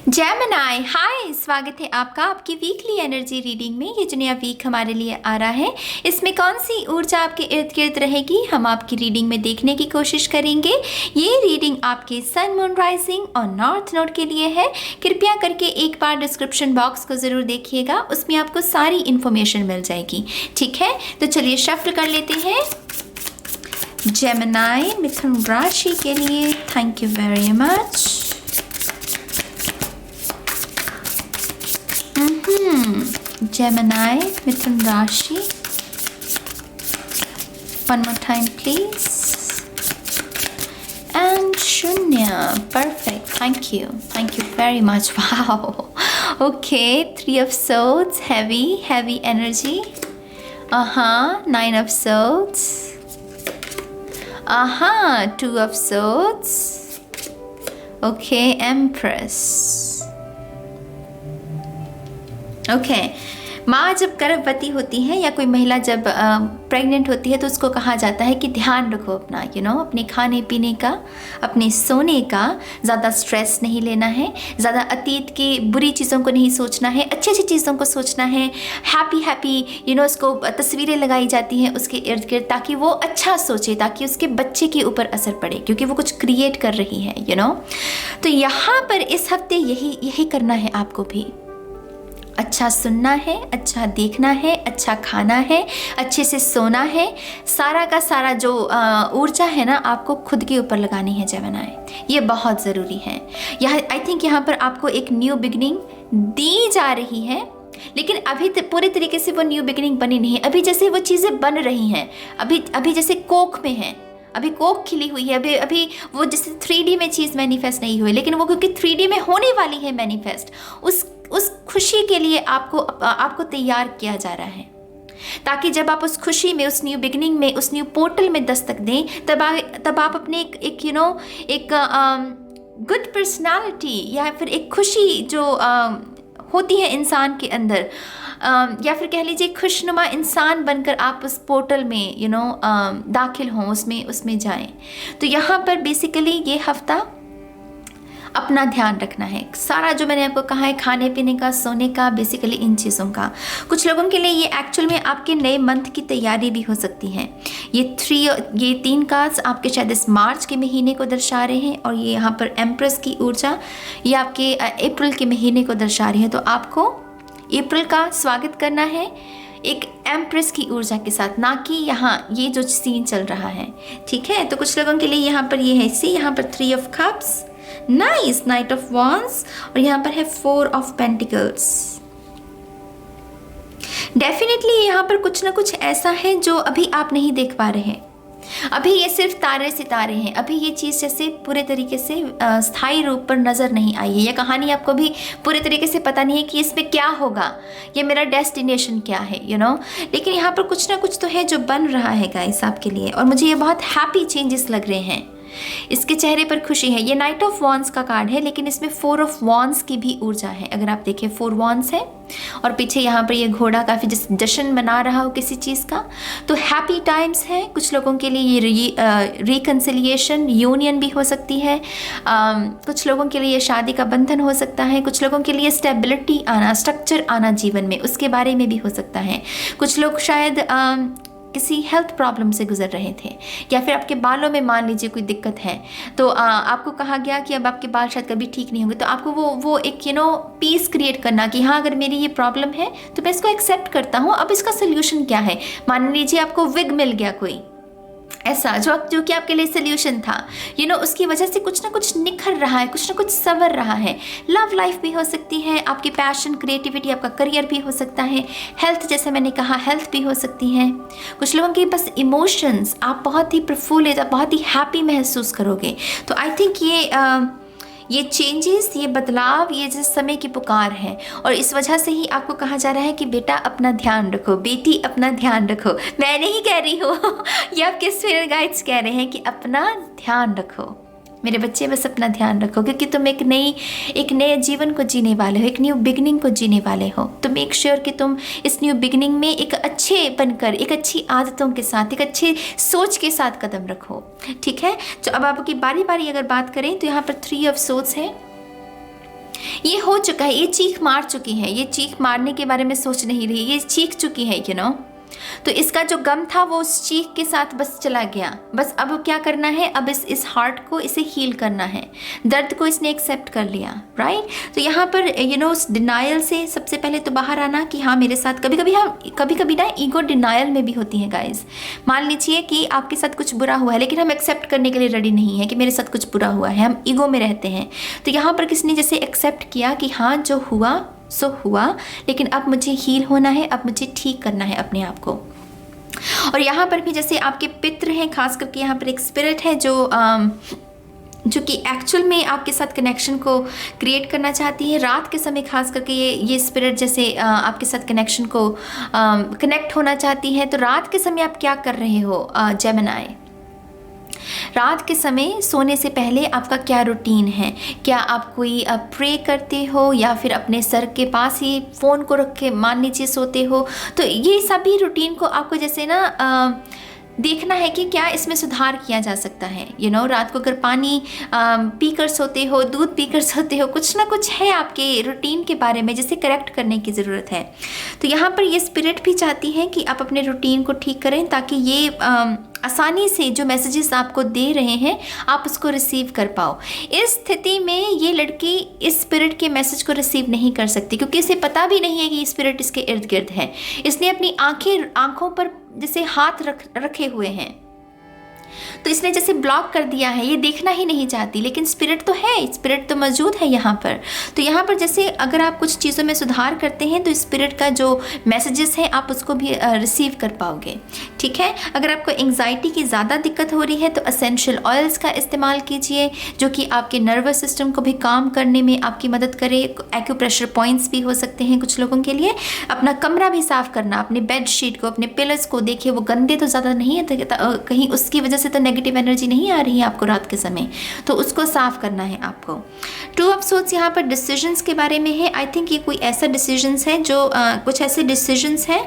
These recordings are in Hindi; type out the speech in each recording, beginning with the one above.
जेमिनी हाय, स्वागत है आपका आपकी वीकली एनर्जी रीडिंग में। ये जो नया वीक हमारे लिए आ रहा है, इसमें कौन सी ऊर्जा आपके इर्द गिर्द रहेगी, हम आपकी रीडिंग में देखने की कोशिश करेंगे। ये रीडिंग आपके सन, मून, राइजिंग और नॉर्थ नोड के लिए है। कृपया करके एक बार डिस्क्रिप्शन बॉक्स को ज़रूर देखिएगा, उसमें आपको सारी इन्फॉर्मेशन मिल जाएगी। ठीक है, तो चलिए शफल कर लेते हैं। जेमिनी मिथुन राशि के लिए thank you very much. Gemini, Mithun Rashi. One more time, please. And Shunya. Perfect. Thank you. Thank you very much. Wow. Okay. 3 of Swords. Heavy energy. Nine of Swords. 2 of Swords. Okay. Empress. Okay माँ जब गर्भवती होती है या कोई महिला जब प्रेग्नेंट होती है तो उसको कहा जाता है कि ध्यान रखो अपना अपने खाने पीने का, अपने सोने का। ज़्यादा स्ट्रेस नहीं लेना है, ज़्यादा अतीत की बुरी चीज़ों को नहीं सोचना है, अच्छी अच्छी चीज़ों को सोचना है। हैप्पी उसको तस्वीरें लगाई जाती हैं उसके इर्द गिर्द ताकि वो अच्छा सोचे, ताकि उसके बच्चे के ऊपर असर पड़े, क्योंकि वो कुछ क्रिएट कर रही है तो यहाँ पर इस हफ्ते यही करना है आपको भी। अच्छा सुनना है, अच्छा देखना है, अच्छा खाना है, अच्छे से सोना है। सारा का सारा जो ऊर्जा है ना, आपको खुद के ऊपर लगानी है जेमिनी। ये बहुत ज़रूरी है। आई थिंक यहाँ पर आपको एक न्यू बिगनिंग दी जा रही है, लेकिन अभी पूरे तरीके से वो न्यू बिगनिंग बनी नहीं है। अभी जैसे वो चीज़ें बन रही हैं, अभी जैसे कोख में है, अभी कोख खिली हुई है, अभी वो जैसे 3D में चीज़ मैनिफेस्ट नहीं हुई, लेकिन वो क्योंकि 3D में होने वाली है मैनिफेस्ट, उस खुशी के लिए आपको तैयार किया जा रहा है, ताकि जब आप उस खुशी में, उस न्यू बिगनिंग में, उस न्यू पोर्टल में दस्तक दें, तब आप अपने एक गुड पर्सनालिटी या फिर एक खुशी जो होती है इंसान के अंदर, या फिर कह लीजिए खुशनुमा इंसान बनकर आप उस पोर्टल में दाखिल हों, उसमें जाएं। तो यहाँ पर बेसिकली ये हफ्ता अपना ध्यान रखना है। सारा जो मैंने आपको कहा है, खाने पीने का, सोने का, बेसिकली इन चीज़ों का। कुछ लोगों के लिए ये एक्चुअल में आपके नए मंथ की तैयारी भी हो सकती है। ये 3 कार्ड्स आपके शायद इस मार्च के महीने को दर्शा रहे हैं, और ये यहाँ पर एम्प्रेस की ऊर्जा ये आपके अप्रैल के महीने को दर्शा रही है। तो आपको अप्रैल का स्वागत करना है एक एम्प्रेस की ऊर्जा के साथ, ना कि यहाँ ये जो सीन चल रहा है। ठीक है, तो कुछ लोगों के लिए यहाँ पर ये है यहाँ पर 3 of cups, nice, night of wands, और यहाँ पर है 4 ऑफ पेंटिकल्स। डेफिनेटली यहाँ पर कुछ ना कुछ ऐसा है जो अभी आप नहीं देख पा रहे हैं। अभी ये सिर्फ तारे सितारे हैं, अभी ये चीज़ जैसे पूरे तरीके से स्थायी रूप पर नज़र नहीं आई है। यह कहानी आपको भी पूरे तरीके से पता नहीं है कि इसमें क्या होगा, ये मेरा डेस्टिनेशन क्या है लेकिन यहाँ पर कुछ ना कुछ तो है जो बन रहा है गाइस आपके लिए, और मुझे ये बहुत हैप्पी चेंजेस लग रहे हैं। इसके चेहरे पर खुशी है। ये नाइट ऑफ वॉन्ड्स का कार्ड है, लेकिन इसमें 4 ऑफ वॉन्ड्स की भी ऊर्जा है। अगर आप देखें 4 वॉन्ड्स है, और पीछे यहाँ पर ये घोड़ा काफ़ी जश्न मना रहा हो किसी चीज़ का। तो हैप्पी टाइम्स है। कुछ लोगों के लिए ये रिकन्सिलिएशन, यूनियन भी हो सकती है। कुछ लोगों के लिए शादी का बंधन हो सकता है। कुछ लोगों के लिए स्टेबिलिटी आना, स्ट्रक्चर आना जीवन में, उसके बारे में भी हो सकता है। कुछ लोग शायद किसी हेल्थ प्रॉब्लम से गुजर रहे थे, या फिर आपके बालों में मान लीजिए कोई दिक्कत है, तो आपको कहा गया कि अब आपके बाल शायद कभी ठीक नहीं होंगे। तो आपको वो एक पीस क्रिएट करना कि हाँ, अगर मेरी ये प्रॉब्लम है तो मैं इसको एक्सेप्ट करता हूँ, अब इसका सोल्यूशन क्या है। मान लीजिए आपको विग मिल गया कोई ऐसा जो कि आपके लिए सोल्यूशन था, उसकी वजह से कुछ ना कुछ निखर रहा है, कुछ ना कुछ संवर रहा है। लव लाइफ भी हो सकती है, आपकी पैशन, क्रिएटिविटी, आपका करियर भी हो सकता है। हेल्थ, जैसे मैंने कहा, हेल्थ भी हो सकती है। कुछ लोगों के बस इमोशंस, आप बहुत ही प्रफुल्लित, बहुत ही हैप्पी महसूस करोगे। तो आई थिंक ये चेंजेस, ये बदलाव, ये जिस समय की पुकार है, और इस वजह से ही आपको कहा जा रहा है कि बेटा अपना ध्यान रखो, बेटी अपना ध्यान रखो। मैं नहीं कह रही हूँ, ये आपके स्पिरिट गाइड्स कह रहे हैं कि अपना ध्यान रखो मेरे बच्चे, बस अपना ध्यान रखो, क्योंकि तुम एक नए जीवन को जीने वाले हो, एक न्यू बिगनिंग को जीने वाले हो। तो मेक श्योर कि तुम इस न्यू बिगनिंग में एक अच्छे बनकर, एक अच्छी आदतों के साथ, एक अच्छी सोच के साथ कदम रखो। ठीक है, तो अब आपकी बारी बारी अगर बात करें तो यहाँ पर 3 ऑफ सोर्ड्स है। ये हो चुका है, ये चीख मार चुकी है, ये चीख मारने के बारे में सोच नहीं रही, ये चीख चुकी है तो इसका जो गम था वो उस चीख के साथ बस चला गया। बस अब क्या करना है, अब इस हार्ट को इसे हील करना है, दर्द को इसने एक्सेप्ट कर लिया, राइट। तो यहाँ पर उस डिनायल से सबसे पहले तो बाहर आना कि हाँ मेरे साथ कभी कभी ना ईगो डिनायल में भी होती है गाइज। मान लीजिए कि आपके साथ कुछ बुरा हुआ है लेकिन हम एक्सेप्ट करने के लिए रेडी नहीं है कि मेरे साथ कुछ बुरा हुआ है, हम ईगो में रहते हैं। तो यहाँ पर किसने जैसे एक्सेप्ट किया कि हाँ जो हुआ सो हुआ, लेकिन अब मुझे हील होना है, अब मुझे ठीक करना है अपने आप को। और यहाँ पर भी जैसे आपके पितृ हैं, खास करके यहाँ पर एक स्पिरिट है जो कि एक्चुअल में आपके साथ कनेक्शन को क्रिएट करना चाहती है। रात के समय खास करके ये स्पिरिट जैसे आपके साथ कनेक्शन को कनेक्ट होना चाहती है। तो रात के समय आप क्या कर रहे हो जेमिनी? रात के समय सोने से पहले आपका क्या रूटीन है? क्या आप कोई प्रे करते हो या फिर अपने सर के पास ही फ़ोन को रख के मान लीजिए सोते हो? तो ये सभी रूटीन को आपको जैसे ना देखना है कि क्या इसमें सुधार किया जा सकता है। रात को अगर पानी पीकर सोते हो, दूध पीकर सोते हो, कुछ ना कुछ है आपके रूटीन के बारे में जिसे करेक्ट करने की ज़रूरत है। तो यहाँ पर ये स्पिरिट भी चाहती है कि आप अपने रूटीन को ठीक करें ताकि ये आसानी से जो मैसेजेस आपको दे रहे हैं आप उसको रिसीव कर पाओ। इस स्थिति में ये लड़की इस स्पिरिट के मैसेज को रिसीव नहीं कर सकती क्योंकि इसे पता भी नहीं है कि स्पिरिट इसके इर्द गिर्द है। इसने अपनी आंखों पर जैसे हाथ रखे हुए हैं, तो इसने जैसे ब्लॉक कर दिया है, ये देखना ही नहीं चाहती। लेकिन स्पिरिट तो है, स्पिरिट तो मौजूद है यहाँ पर। तो यहाँ पर जैसे अगर आप कुछ चीज़ों में सुधार करते हैं तो स्पिरिट का जो मैसेजेस हैं आप उसको भी रिसीव कर पाओगे, ठीक है। अगर आपको एंग्जाइटी की ज़्यादा दिक्कत हो रही है तो एसेंशियल ऑयल्स का इस्तेमाल कीजिए जो कि आपके नर्वस सिस्टम को भी काम करने में आपकी मदद करे। एक्यूप्रेशर पॉइंट्स भी हो सकते हैं कुछ लोगों के लिए। अपना कमरा भी साफ़ करना, अपने बेड शीट को, अपने पिलर्स को देखिए वो गंदे तो ज़्यादा नहीं है, कहीं उसकी वजह से तो नेगेटिव एनर्जी नहीं आ रही है आपको रात के समय, तो उसको साफ करना है आपको। टू ऑफ सोर्ड्स यहाँ पर डिसीजंस के बारे में है। आई थिंक ये कोई ऐसा डिसीजंस है जो कुछ ऐसे डिसीजंस हैं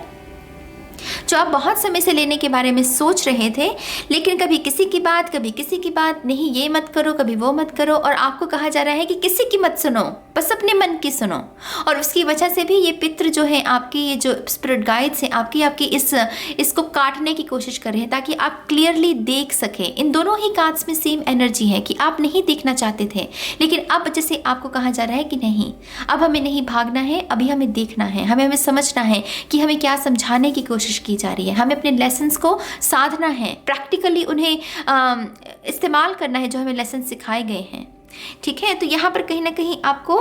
जो आप बहुत समय से लेने के बारे में सोच रहे थे, लेकिन कभी किसी की बात, कभी किसी की बात, नहीं ये मत करो, कभी वो मत करो, और आपको कहा जा रहा है कि किसी की मत सुनो, बस अपने मन की सुनो। और उसकी वजह से भी ये पितृ जो है आपकी, ये जो स्पिरिट गाइड्स हैं आपकी इसको काटने की कोशिश कर रहे हैं ताकि आप क्लियरली देख सकें। इन दोनों ही कार्ड्स में सेम एनर्जी है कि आप नहीं देखना चाहते थे, लेकिन अब जैसे आपको कहा जा रहा है कि नहीं, अब हमें नहीं भागना है, अभी हमें देखना है, हमें समझना है कि हमें क्या समझाने की कोशिश की जा रही है। हमें अपने लेसन्स को साधना है, प्रैक्टिकली उन्हें इस्तेमाल करना है जो हमें लेसन सिखाए गए हैं, ठीक है। तो यहाँ पर कहीं ना कहीं आपको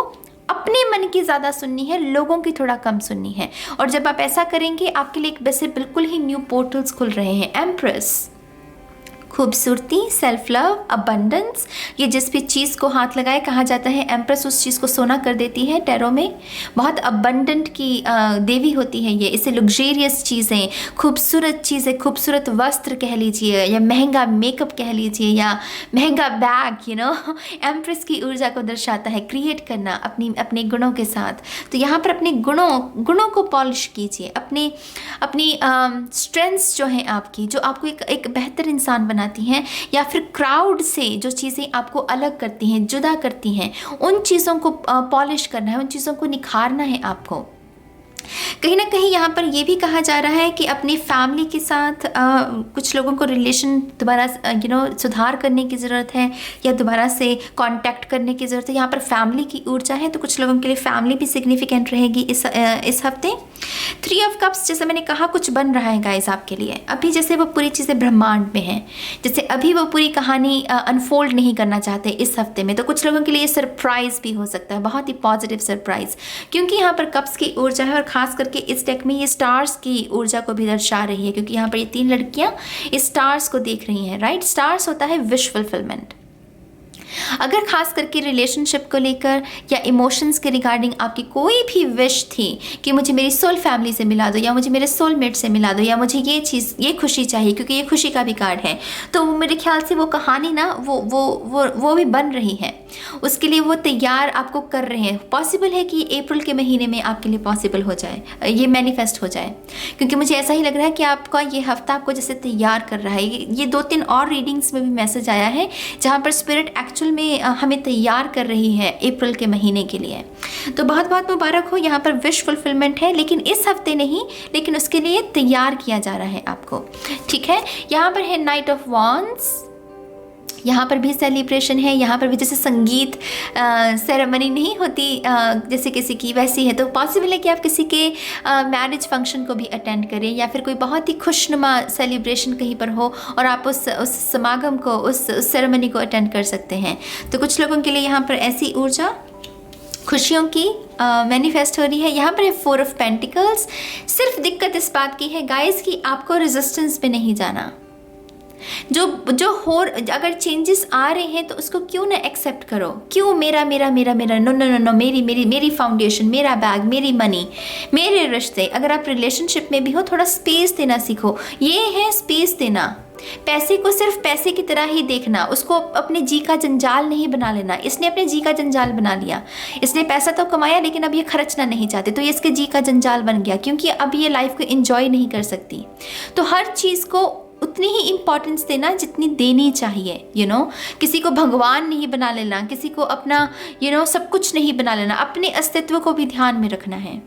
अपने मन की ज़्यादा सुननी है, लोगों की थोड़ा कम सुननी है। और जब आप ऐसा करेंगे आपके लिए वैसे बिल्कुल ही न्यू पोर्टल्स खुल रहे हैं। एम्प्रेस, खूबसूरती, सेल्फ लव, अबंडेंस, ये जिस भी चीज़ को हाथ लगाए कहा जाता है एम्प्रेस उस चीज़ को सोना कर देती है। टैरो में बहुत अबंडेंट की देवी होती है ये। इसे लग्जेरियस चीज़ें, खूबसूरत चीज़ें, खूबसूरत वस्त्र कह लीजिए या महंगा मेकअप कह लीजिए या महंगा बैग, एम्प्रेस की ऊर्जा को दर्शाता है। क्रिएट करना अपने गुणों के साथ। तो यहाँ पर अपने गुणों को पॉलिश कीजिए, अपनी स्ट्रेंथ्स जो हैं आपकी, जो आपको एक बेहतर इंसान बनाती हैं, या फिर क्राउड से जो चीज़ें आपको अलग करती हैं, जुदा करती हैं, उन चीज़ों को पॉलिश करना है, उन चीज़ों को निखारना है आपको। कहीं ना कहीं यहाँ पर यह भी कहा जा रहा है कि अपनी फैमिली के साथ कुछ लोगों को रिलेशन दोबारा सुधार करने की ज़रूरत है या दोबारा से कांटेक्ट करने की ज़रूरत है। यहाँ पर फैमिली की ऊर्जा है, तो कुछ लोगों के लिए फैमिली भी सिग्निफिकेंट रहेगी इस हफ्ते। 3 ऑफ कप्स, जैसे मैंने कहा, कुछ बन रहा है गाइस आपके लिए। अभी जैसे वो पूरी चीज़ें ब्रह्मांड में हैं, जैसे अभी वो पूरी कहानी अनफोल्ड नहीं करना चाहते इस हफ्ते में, तो कुछ लोगों के लिए सरप्राइज़ भी हो सकता है, बहुत ही पॉजिटिव सरप्राइज़, क्योंकि यहाँ पर कप्स की ऊर्जा है। और खास करके इस डेक में ये स्टार्स की ऊर्जा को भी दर्शा रही है, क्योंकि यहाँ पर ये 3 लड़कियाँ स्टार्स को देख रही हैं, राइट। स्टार्स होता है विश फुलफिलमेंट। अगर खास करके रिलेशनशिप को लेकर या इमोशंस के रिगार्डिंग आपकी कोई भी विश थी कि मुझे मेरी सोल फैमिली से मिला दो, या मुझे मेरे सोलमेट से मिला दो, या मुझे ये खुशी चाहिए, क्योंकि ये खुशी का भी कार्ड है, तो मेरे ख्याल से वो कहानी ना वो भी बन रही है। उसके लिए वो तैयार आपको कर रहे हैं। पॉसिबल है कि अप्रैल के महीने में आपके लिए पॉसिबल हो जाए, ये मैनिफेस्ट हो जाए, क्योंकि मुझे ऐसा ही लग रहा है कि आपका ये हफ्ता आपको जैसे तैयार कर रहा है। ये 2-3 और रीडिंग्स में भी मैसेज आया है जहाँ पर स्पिरिट एक्चुअल में हमें तैयार कर रही है अप्रैल के महीने के लिए। तो बहुत बहुत मुबारक हो, यहाँ पर विश फुलफिलमेंट है, लेकिन इस हफ्ते नहीं, लेकिन उसके लिए तैयार किया जा रहा है आपको, ठीक है। यहाँ पर है नाइट ऑफ वॉन्ड्स, यहाँ पर भी सेलिब्रेशन है, यहाँ पर भी जैसे संगीत सेरेमनी नहीं होती जैसे किसी की, वैसी है। तो पॉसिबल है कि आप किसी के मैरिज फंक्शन को भी अटेंड करें, या फिर कोई बहुत ही खुशनुमा सेलिब्रेशन कहीं पर हो और आप उस समागम को, उस सेरेमनी को अटेंड कर सकते हैं। तो कुछ लोगों के लिए यहाँ पर ऐसी ऊर्जा खुशियों की मैनिफेस्ट हो रही है। यहाँ पर है 4 ऑफ पेंटिकल्स। सिर्फ दिक्कत इस बात की है गाइस कि आपको रेजिस्टेंस पे नहीं जाना। जो हो, अगर चेंजेस आ रहे हैं तो उसको क्यों ना एक्सेप्ट करो। क्यों मेरा मेरा मेरा मेरा, नो नो नो नो, मेरी मेरी मेरी फाउंडेशन, मेरा बैग, मेरी मनी, मेरे रिश्ते। अगर आप रिलेशनशिप में भी हो, थोड़ा स्पेस देना सीखो। ये है स्पेस देना। पैसे को सिर्फ पैसे की तरह ही देखना, उसको अपने जी का जंजाल नहीं बना लेना। इसने अपने जी का जंजाल बना लिया, इसने पैसा तो कमाया लेकिन अब ये खर्चना नहीं चाहते, तो ये इसके जी का जंजाल बन गया, क्योंकि अब ये लाइफ को एंजॉय नहीं कर सकती। तो हर चीज़ को उतनी ही इम्पॉर्टेंस देना जितनी देनी चाहिए, किसी को भगवान नहीं बना लेना, किसी को अपना सब कुछ नहीं बना लेना। अपने अस्तित्व को भी ध्यान में रखना है।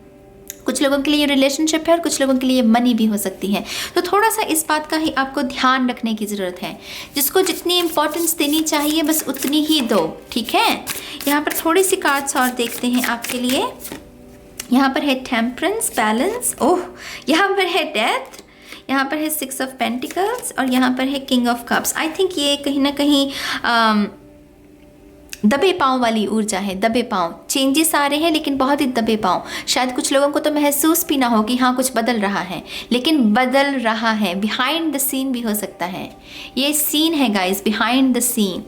कुछ लोगों के लिए रिलेशनशिप है और कुछ लोगों के लिए मनी भी हो सकती है। तो थोड़ा सा इस बात का ही आपको ध्यान रखने की ज़रूरत है। जिसको जितनी इम्पोर्टेंस देनी चाहिए बस उतनी ही दो, ठीक है। यहाँ पर थोड़ी सी कार्ड्स और देखते हैं आपके लिए। यहाँ पर है टेम्परेंस, बैलेंस, ओह, यहाँ पर है डेथ, यहाँ पर है 6 ऑफ पेंटिकल्स और यहाँ पर है king of cups. I think ये कहीं ना कहीं दबे पाँव वाली ऊर्जा है। दबे पाँव, चेंजेस आ रहे हैं लेकिन बहुत ही दबे पाँव। शायद कुछ लोगों को तो महसूस भी ना हो कि हाँ कुछ बदल रहा है, लेकिन बदल रहा है। बिहाइंड द सीन भी हो सकता है। ये सीन है गाइस, बिहाइंड द सीन।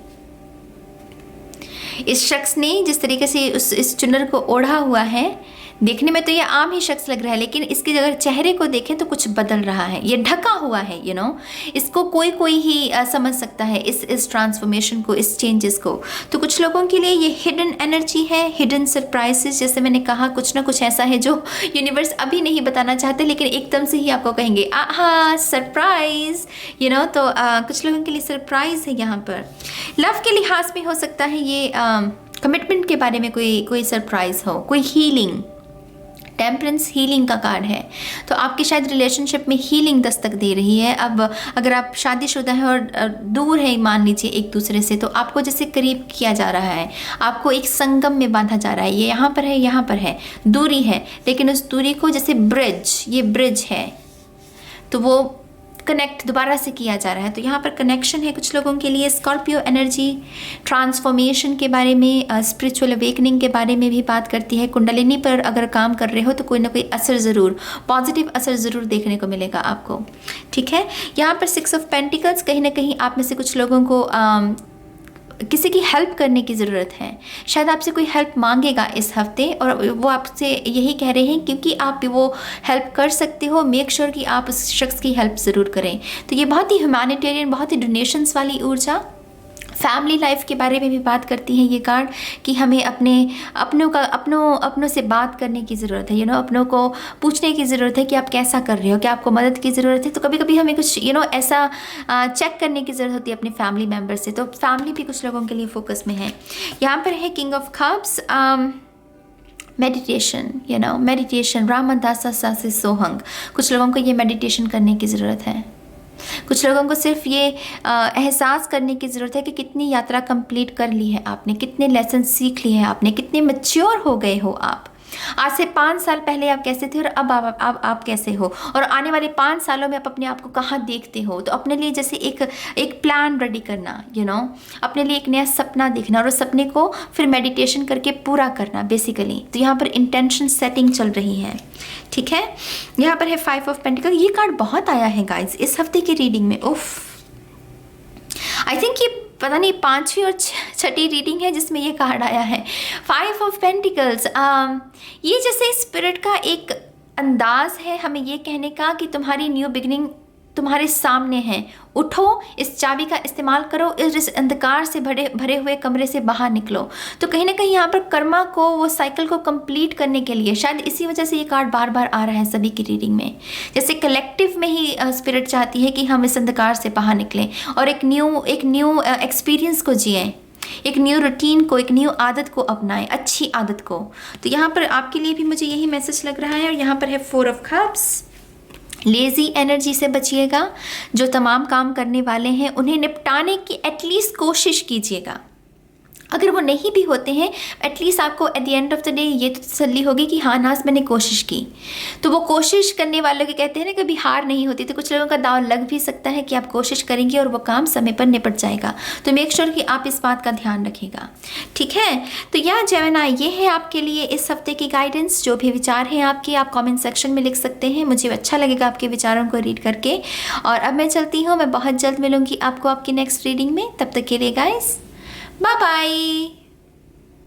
इस शख्स ने जिस तरीके से इस चुनर को ओढ़ा हुआ है, देखने में तो ये आम ही शख्स लग रहा है, लेकिन इसके अगर चेहरे को देखें तो कुछ बदल रहा है। ये ढका हुआ है, इसको कोई ही समझ सकता है, इस ट्रांसफॉर्मेशन को, इस चेंजेस को। तो कुछ लोगों के लिए ये हिडन एनर्जी है, हिडन सरप्राइजेस। जैसे मैंने कहा, कुछ ना कुछ ऐसा है जो यूनिवर्स अभी नहीं बताना चाहते, लेकिन एकदम से ही आपको कहेंगे आहा सरप्राइज, तो कुछ लोगों के लिए सरप्राइज है। यहाँ पर लव के लिहाज में हो सकता है ये कमिटमेंट के बारे में कोई सरप्राइज हो, कोई हीलिंग। टेम्परेंस हीलिंग का कार्ड है, तो आपकी शायद रिलेशनशिप में हीलिंग दस्तक दे रही है। अब अगर आप शादीशुदा हैं और दूर है, मान लीजिए एक दूसरे से, तो आपको जैसे करीब किया जा रहा है, आपको एक संगम में बांधा जा रहा है। ये यहाँ पर है, यहाँ पर है, दूरी है, लेकिन उस दूरी को जैसे ब्रिज, ये ब्रिज है, तो वो कनेक्ट दोबारा से किया जा रहा है। तो यहाँ पर कनेक्शन है कुछ लोगों के लिए। स्कॉर्पियो एनर्जी ट्रांसफॉर्मेशन के बारे में, स्पिरिचुअल अवेकनिंग के बारे में भी बात करती है। कुंडलिनी पर अगर काम कर रहे हो तो कोई ना कोई असर ज़रूर, पॉजिटिव असर ज़रूर देखने को मिलेगा आपको, ठीक है। यहाँ पर 6 ऑफ पेंटिकल्स, कहीं ना कहीं आप में से कुछ लोगों को किसी की हेल्प करने की ज़रूरत है। शायद आपसे कोई हेल्प मांगेगा इस हफ्ते, और वो आपसे यही कह रहे हैं क्योंकि आप वो हेल्प कर सकते हो, मेक श्योर कि आप उस शख्स की हेल्प ज़रूर करें। तो ये बहुत ही ह्यूमैनिटेरियन, बहुत ही डोनेशंस वाली ऊर्जा। फैमिली लाइफ के बारे में भी बात करती है ये कार्ड, कि हमें अपनों से बात करने की ज़रूरत है। अपनों को पूछने की ज़रूरत है कि आप कैसा कर रहे हो, क्या आपको मदद की ज़रूरत है। तो कभी कभी हमें कुछ ऐसा चेक करने की ज़रूरत होती है अपने फैमिली मेम्बर से। तो फैमिली भी कुछ लोगों के लिए फोकस में है। यहाँ पर है king of cups, meditation, meditation, रामदासा सासे सोहंग। कुछ लोगों को ये मेडिटेशन करने की ज़रूरत है। कुछ लोगों को सिर्फ ये एहसास करने की ज़रूरत है कि कितनी यात्रा कंप्लीट कर ली है आपने, कितने लेसन सीख लिए हैं आपने, कितने मैच्योर हो गए हो आप। आज से 5 साल पहले आप कैसे थे और अब आप कैसे हो, और आने वाले 5 सालों में आप अपने आप को कहाँ देखते हो। तो अपने लिए जैसे एक प्लान रेडी करना, अपने लिए एक नया सपना देखना, और उस सपने को फिर मेडिटेशन करके पूरा करना बेसिकली। तो यहाँ पर इंटेंशन सेटिंग चल रही है, ठीक है। यहाँ पर है 5 ऑफ पेंटिकल। ये कार्ड बहुत आया है गाइज इस हफ्ते की रीडिंग में। उफ, आई थिंक ये पता नहीं 5वीं और 6ठी रीडिंग है जिसमें ये कार्ड आया है, 5 ऑफ पेंटिकल्स। ये जैसे स्पिरिट का एक अंदाज है हमें ये कहने का कि तुम्हारी न्यू बिगिनिंग तुम्हारे सामने है। उठो, इस चाबी का इस्तेमाल करो, इस अंधकार से भरे हुए कमरे से बाहर निकलो। तो कहीं ना कहीं यहाँ पर कर्मा को, वो साइकिल को कंप्लीट करने के लिए, शायद इसी वजह से ये कार्ड बार बार आ रहा है सभी की रीडिंग में। जैसे कलेक्टिव में ही स्पिरिट चाहती है कि हम इस अंधकार से बाहर निकलें और एक न्यू एक्सपीरियंस को जिएं। एक न्यू रूटीन को, एक न्यू आदत को अपनाएं, अच्छी आदत को। तो यहाँ पर आपके लिए भी मुझे यही मैसेज लग रहा है। और यहाँ पर है 4 ऑफ कप्स। लेज़ी एनर्जी से बचिएगा। जो तमाम काम करने वाले हैं उन्हें निपटाने की एटलीस्ट कोशिश कीजिएगा। अगर वो नहीं भी होते हैं, एटलीस्ट आपको at the end of the day ये तो तसल्ली होगी कि हाँ नाज मैंने कोशिश की। तो वो कोशिश करने वालों के कहते हैं ना, कभी हार नहीं होती। तो कुछ लोगों का दाव लग भी सकता है कि आप कोशिश करेंगे और वो काम समय पर निपट जाएगा। तो मेक श्योर कि आप इस बात का ध्यान रखिएगा, ठीक है। तो यहाँ जेमिनी, ये है आपके लिए इस हफ्ते की गाइडेंस। जो भी विचार हैं आपके, आप कॉमेंट सेक्शन में लिख सकते हैं। मुझे अच्छा लगेगा आपके विचारों को रीड करके। और अब मैं चलती हूँ, मैं बहुत जल्द मिलूँगी आपको आपकी नेक्स्ट रीडिंग में। तब तक के लिए गाइस, बाय बाय।